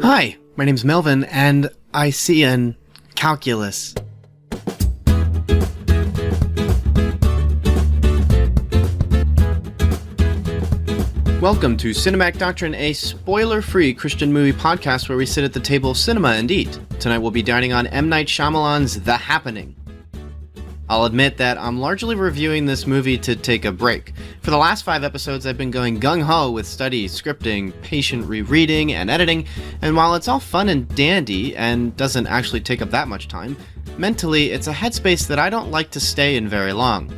Hi, my name's Melvin, and I see in calculus. Welcome to Cinematic Doctrine, a spoiler-free Christian movie podcast where we sit at the table of cinema and eat. Tonight we'll be dining on M. Night Shyamalan's The Happening. I'll admit that I'm largely reviewing this movie to take a break. For the last 5 episodes, I've been going gung-ho with study, scripting, patient rereading, and editing, and while it's all fun and dandy, and doesn't actually take up that much time, mentally it's a headspace that I don't like to stay in very long.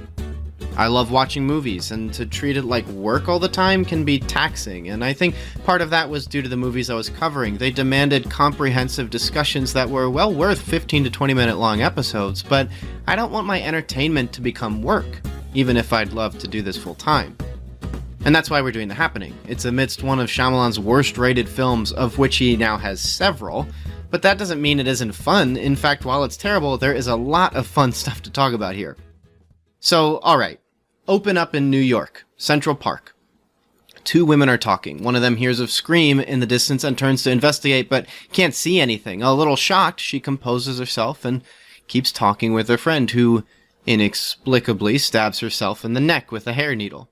I love watching movies, and to treat it like work all the time can be taxing, and I think part of that was due to the movies I was covering. They demanded comprehensive discussions that were well worth 15 to 20 minute long episodes, but I don't want my entertainment to become work, even if I'd love to do this full time. And that's why we're doing The Happening. It's amidst one of Shyamalan's worst rated films, of which he now has several, but that doesn't mean it isn't fun. In fact, while it's terrible, there is a lot of fun stuff to talk about here. So, alright. Open up in New York, Central Park. 2 women are talking. One of them hears a scream in the distance and turns to investigate, but can't see anything. A little shocked, she composes herself and keeps talking with her friend, who inexplicably stabs herself in the neck with a hair needle.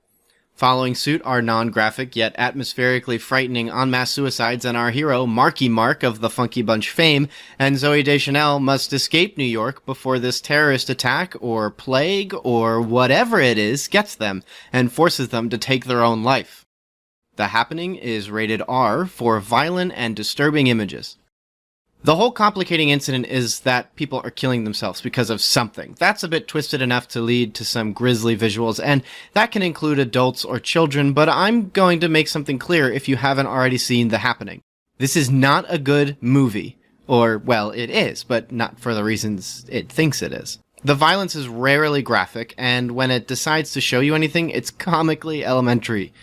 Following suit are non-graphic yet atmospherically frightening en masse suicides, and our hero, Marky Mark of the Funky Bunch fame, and Zooey Deschanel must escape New York before this terrorist attack, or plague, or whatever it is, gets them, and forces them to take their own life. The Happening is rated R for violent and disturbing images. The whole complicating incident is that people are killing themselves because of something. That's a bit twisted enough to lead to some grisly visuals, and that can include adults or children, but I'm going to make something clear if you haven't already seen The Happening. This is not a good movie. Or, well, it is, but not for the reasons it thinks it is. The violence is rarely graphic, and when it decides to show you anything, it's comically elementary.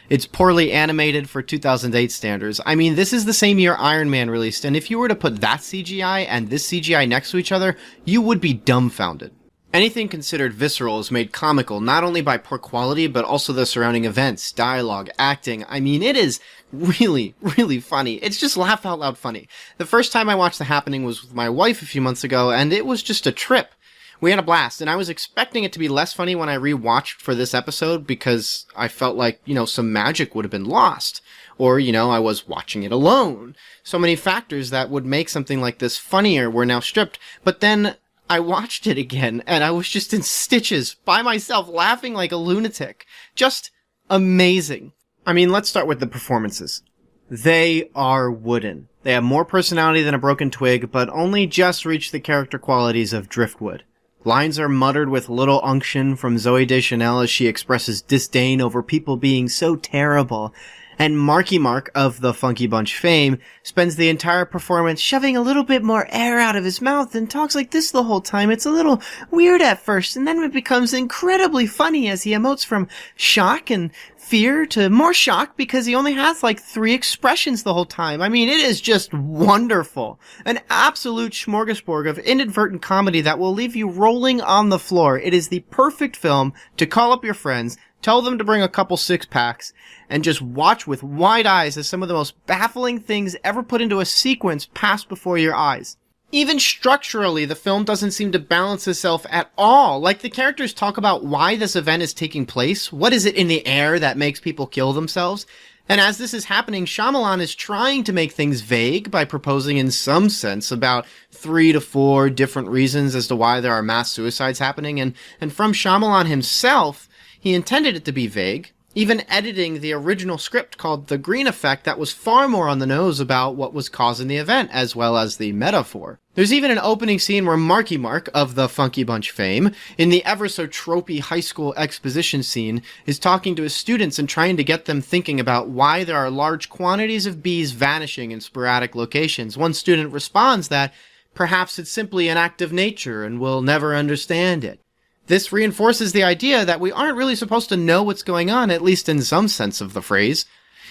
It's poorly animated for 2008 standards. I mean, this is the same year Iron Man released, and if you were to put that CGI and this CGI next to each other, you would be dumbfounded. Anything considered visceral is made comical, not only by poor quality, but also the surrounding events, dialogue, acting. I mean, it is really, really funny. It's just laugh out loud funny. The first time I watched The Happening was with my wife a few months ago, and it was just a trip. We had a blast, and I was expecting it to be less funny when I rewatched for this episode because I felt like, some magic would have been lost. Or, I was watching it alone. So many factors that would make something like this funnier were now stripped. But then I watched it again, and I was just in stitches by myself, laughing like a lunatic. Just amazing. I mean, let's start with the performances. They are wooden. They have more personality than a broken twig, but only just reach the character qualities of driftwood. Lines are muttered with little unction from Zooey Deschanel as she expresses disdain over people being so terrible, and Marky Mark of the Funky Bunch fame spends the entire performance shoving a little bit more air out of his mouth and talks like this the whole time. It's a little weird at first, and then it becomes incredibly funny as he emotes from shock and fear to more shock because he only has 3 expressions the whole time. I mean, it is just wonderful. An absolute smorgasbord of inadvertent comedy that will leave you rolling on the floor. It is the perfect film to call up your friends, tell them to bring a couple 6-packs, and just watch with wide eyes as some of the most baffling things ever put into a sequence pass before your eyes. Even structurally, the film doesn't seem to balance itself at all. The characters talk about why this event is taking place. What is it in the air that makes people kill themselves? And as this is happening, Shyamalan is trying to make things vague by proposing in some sense about 3 to 4 different reasons as to why there are mass suicides happening. And from Shyamalan himself, he intended it to be vague, even editing the original script called The Green Effect that was far more on the nose about what was causing the event, as well as the metaphor. There's even an opening scene where Marky Mark of the Funky Bunch fame, in the ever-so-tropey high school exposition scene, is talking to his students and trying to get them thinking about why there are large quantities of bees vanishing in sporadic locations. One student responds that perhaps it's simply an act of nature and we'll never understand it. This reinforces the idea that we aren't really supposed to know what's going on, at least in some sense of the phrase.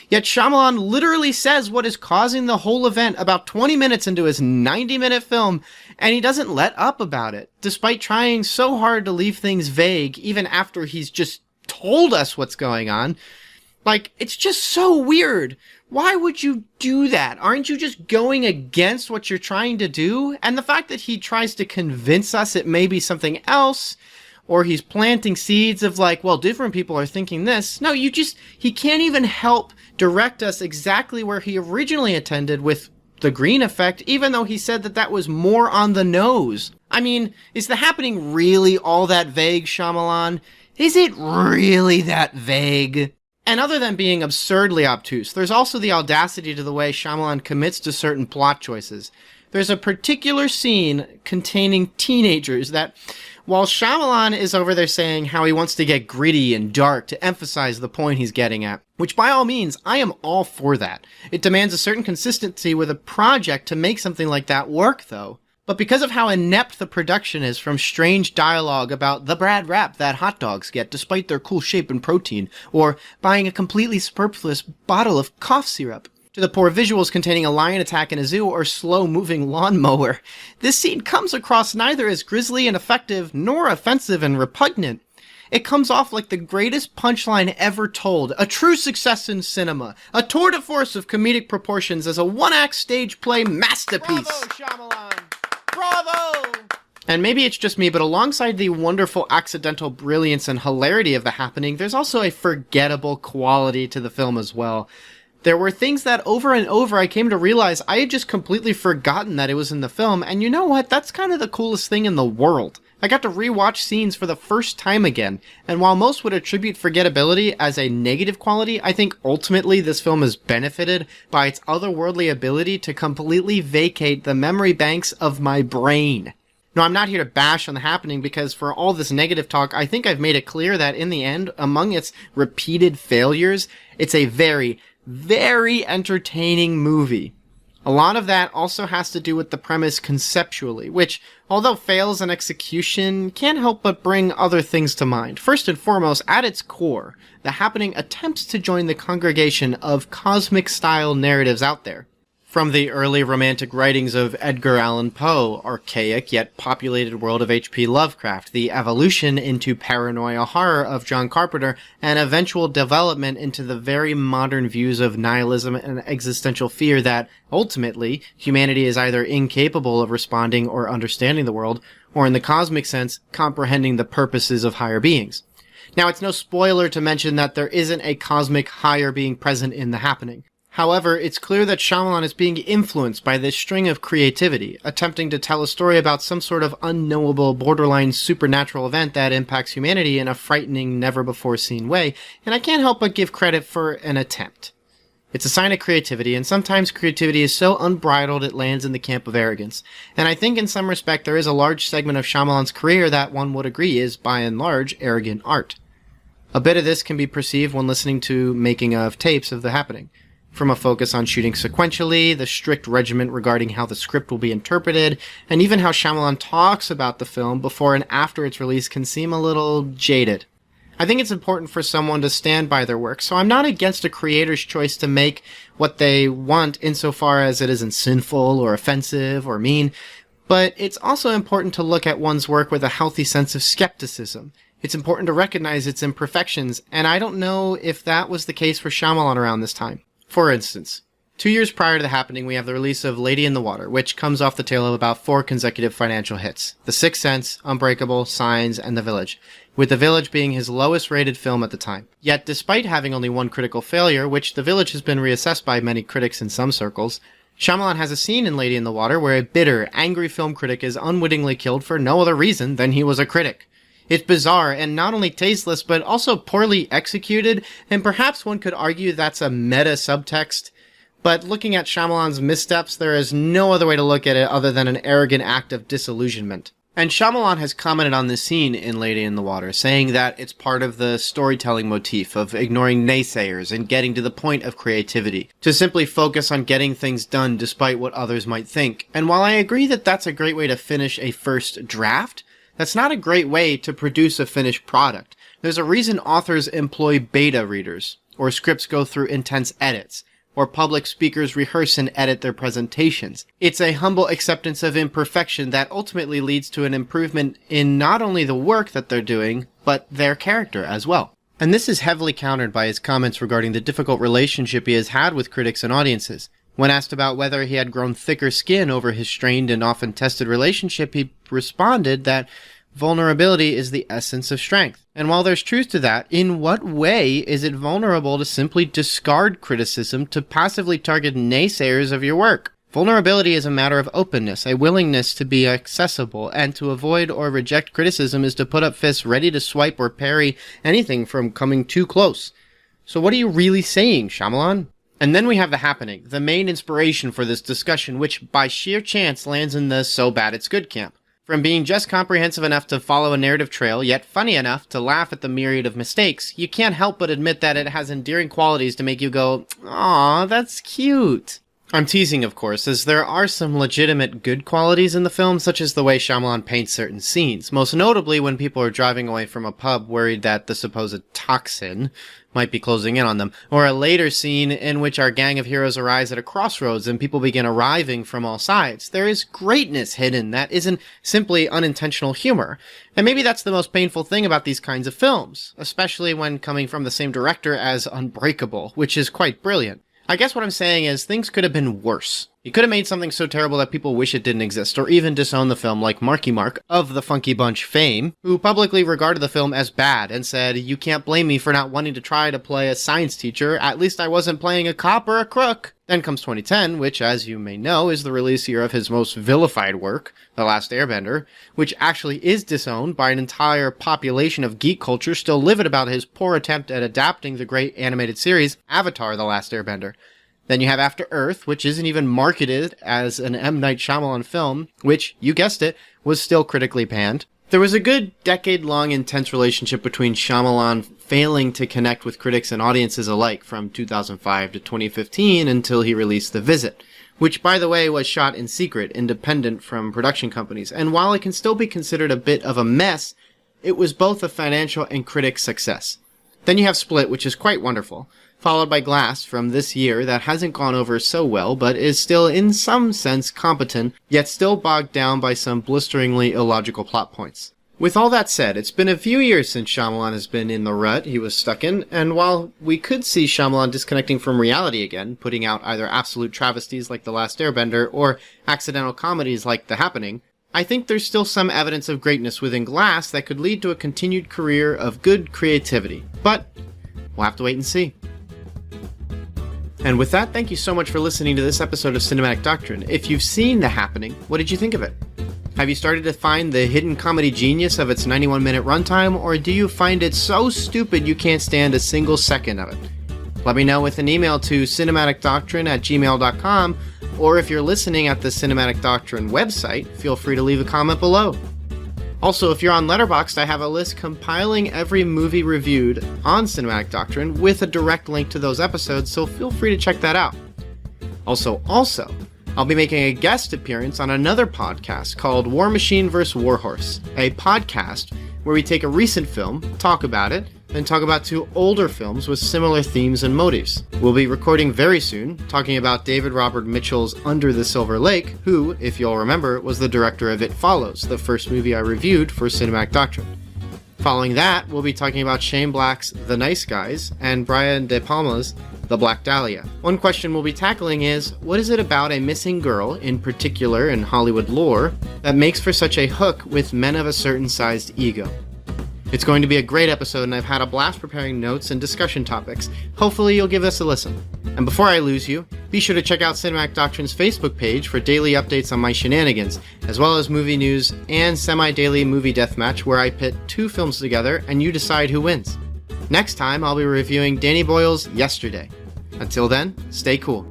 Yet Shyamalan literally says what is causing the whole event about 20 minutes into his 90-minute film, and he doesn't let up about it, despite trying so hard to leave things vague even after he's just told us what's going on. Like, it's just so weird. Why would you do that? Aren't you just going against what you're trying to do? And the fact that he tries to convince us it may be something else, or he's planting seeds of like, well, different people are thinking this. No, he can't even help direct us exactly where he originally intended with the green effect, even though he said that that was more on the nose. I mean, is the happening really all that vague, Shyamalan? Is it really that vague? And other than being absurdly obtuse, there's also the audacity to the way Shyamalan commits to certain plot choices. There's a particular scene containing teenagers that, while Shyamalan is over there saying how he wants to get gritty and dark to emphasize the point he's getting at, which by all means, I am all for that. It demands a certain consistency with a project to make something like that work, though. But because of how inept the production is, from strange dialogue about the Brad rap that hot dogs get despite their cool shape and protein, or buying a completely superfluous bottle of cough syrup, to the poor visuals containing a lion attack in a zoo or slow-moving lawnmower, this scene comes across neither as grisly and effective, nor offensive and repugnant. It comes off like the greatest punchline ever told, a true success in cinema, a tour de force of comedic proportions as a one-act stage play masterpiece. Bravo, Shyamalan! Bravo! And maybe it's just me, but alongside the wonderful accidental brilliance and hilarity of the happening, there's also a forgettable quality to the film as well. There were things that over and over I came to realize I had just completely forgotten that it was in the film, and you know what? That's kind of the coolest thing in the world. I got to rewatch scenes for the first time again, and while most would attribute forgettability as a negative quality, I think ultimately this film has benefited by its otherworldly ability to completely vacate the memory banks of my brain. No, I'm not here to bash on the happening, because for all this negative talk, I think I've made it clear that in the end, among its repeated failures, it's a very, very entertaining movie. A lot of that also has to do with the premise conceptually, which, although fails in execution, can't help but bring other things to mind. First and foremost, at its core, the happening attempts to join the congregation of cosmic-style narratives out there. From the early romantic writings of Edgar Allan Poe, archaic yet populated world of H.P. Lovecraft, the evolution into paranoia horror of John Carpenter, and eventual development into the very modern views of nihilism and existential fear that, ultimately, humanity is either incapable of responding or understanding the world, or in the cosmic sense, comprehending the purposes of higher beings. Now, it's no spoiler to mention that there isn't a cosmic higher being present in the happening. However, it's clear that Shyamalan is being influenced by this string of creativity, attempting to tell a story about some sort of unknowable, borderline supernatural event that impacts humanity in a frightening, never-before-seen way, and I can't help but give credit for an attempt. It's a sign of creativity, and sometimes creativity is so unbridled it lands in the camp of arrogance. And I think in some respect there is a large segment of Shyamalan's career that one would agree is, by and large, arrogant art. A bit of this can be perceived when listening to making-of tapes of the happening. From a focus on shooting sequentially, the strict regiment regarding how the script will be interpreted, and even how Shyamalan talks about the film before and after its release can seem a little jaded. I think it's important for someone to stand by their work, so I'm not against a creator's choice to make what they want insofar as it isn't sinful or offensive or mean, but it's also important to look at one's work with a healthy sense of skepticism. It's important to recognize its imperfections, and I don't know if that was the case for Shyamalan around this time. For instance, 2 years prior to the happening, we have the release of Lady in the Water, which comes off the tail of about 4 consecutive financial hits. The Sixth Sense, Unbreakable, Signs, and The Village, with The Village being his lowest rated film at the time. Yet, despite having only one critical failure, which The Village has been reassessed by many critics in some circles, Shyamalan has a scene in Lady in the Water where a bitter, angry film critic is unwittingly killed for no other reason than he was a critic. It's bizarre and not only tasteless, but also poorly executed, and perhaps one could argue that's a meta subtext. But looking at Shyamalan's missteps, there is no other way to look at it other than an arrogant act of disillusionment. And Shyamalan has commented on this scene in Lady in the Water, saying that it's part of the storytelling motif of ignoring naysayers and getting to the point of creativity, to simply focus on getting things done despite what others might think. And while I agree that that's a great way to finish a first draft, that's not a great way to produce a finished product. There's a reason authors employ beta readers, or scripts go through intense edits, or public speakers rehearse and edit their presentations. It's a humble acceptance of imperfection that ultimately leads to an improvement in not only the work that they're doing, but their character as well. And this is heavily countered by his comments regarding the difficult relationship he has had with critics and audiences. When asked about whether he had grown thicker skin over his strained and often tested relationship, he responded that vulnerability is the essence of strength. And while there's truth to that, in what way is it vulnerable to simply discard criticism, to passively target naysayers of your work? Vulnerability is a matter of openness, a willingness to be accessible, and to avoid or reject criticism is to put up fists ready to swipe or parry anything from coming too close. So what are you really saying, Shyamalan? And then we have The Happening, the main inspiration for this discussion, which by sheer chance lands in the so bad it's good camp. From being just comprehensive enough to follow a narrative trail, yet funny enough to laugh at the myriad of mistakes, you can't help but admit that it has endearing qualities to make you go, "Aw, that's cute." I'm teasing, of course, as there are some legitimate good qualities in the film, such as the way Shyamalan paints certain scenes, most notably when people are driving away from a pub worried that the supposed toxin might be closing in on them, or a later scene in which our gang of heroes arrives at a crossroads and people begin arriving from all sides. There is greatness hidden that isn't simply unintentional humor, and maybe that's the most painful thing about these kinds of films, especially when coming from the same director as Unbreakable, which is quite brilliant. I guess what I'm saying is things could have been worse. He could have made something so terrible that people wish it didn't exist, or even disown the film like Marky Mark of the Funky Bunch fame, who publicly regarded the film as bad and said, "You can't blame me for not wanting to try to play a science teacher, at least I wasn't playing a cop or a crook." Then comes 2010, which, as you may know, is the release year of his most vilified work, The Last Airbender, which actually is disowned by an entire population of geek culture still livid about his poor attempt at adapting the great animated series Avatar: The Last Airbender. Then you have After Earth, which isn't even marketed as an M. Night Shyamalan film, which, you guessed it, was still critically panned. There was a good decade-long intense relationship between Shyamalan failing to connect with critics and audiences alike from 2005 to 2015 until he released The Visit, which, by the way, was shot in secret, independent from production companies. And while it can still be considered a bit of a mess, it was both a financial and critic success. Then you have Split, which is quite wonderful, followed by Glass from this year that hasn't gone over so well, but is still in some sense competent, yet still bogged down by some blisteringly illogical plot points. With all that said, it's been a few years since Shyamalan has been in the rut he was stuck in, and while we could see Shyamalan disconnecting from reality again, putting out either absolute travesties like The Last Airbender or accidental comedies like The Happening, I think there's still some evidence of greatness within Glass that could lead to a continued career of good creativity. But we'll have to wait and see. And with that, thank you so much for listening to this episode of Cinematic Doctrine. If you've seen The Happening, what did you think of it? Have you started to find the hidden comedy genius of its 91-minute runtime, or do you find it so stupid you can't stand a single second of it? Let me know with an email to cinematicdoctrine@gmail.com, or if you're listening at the Cinematic Doctrine website, feel free to leave a comment below. Also, if you're on Letterboxd, I have a list compiling every movie reviewed on Cinematic Doctrine with a direct link to those episodes, so feel free to check that out. Also, I'll be making a guest appearance on another podcast called War Machine vs. Warhorse, a podcast where we take a recent film, talk about it, then talk about two older films with similar themes and motives. We'll be recording very soon, talking about David Robert Mitchell's Under the Silver Lake, who, if you'll remember, was the director of It Follows, the first movie I reviewed for Cinematic Doctrine. Following that, we'll be talking about Shane Black's The Nice Guys and Brian De Palma's The Black Dahlia. One question we'll be tackling is, what is it about a missing girl, in particular in Hollywood lore, that makes for such a hook with men of a certain sized ego? It's going to be a great episode, and I've had a blast preparing notes and discussion topics. Hopefully you'll give us a listen. And before I lose you, be sure to check out Cinematic Doctrine's Facebook page for daily updates on my shenanigans, as well as movie news and semi-daily movie deathmatch where I pit two films together and you decide who wins. Next time, I'll be reviewing Danny Boyle's Yesterday. Until then, stay cool.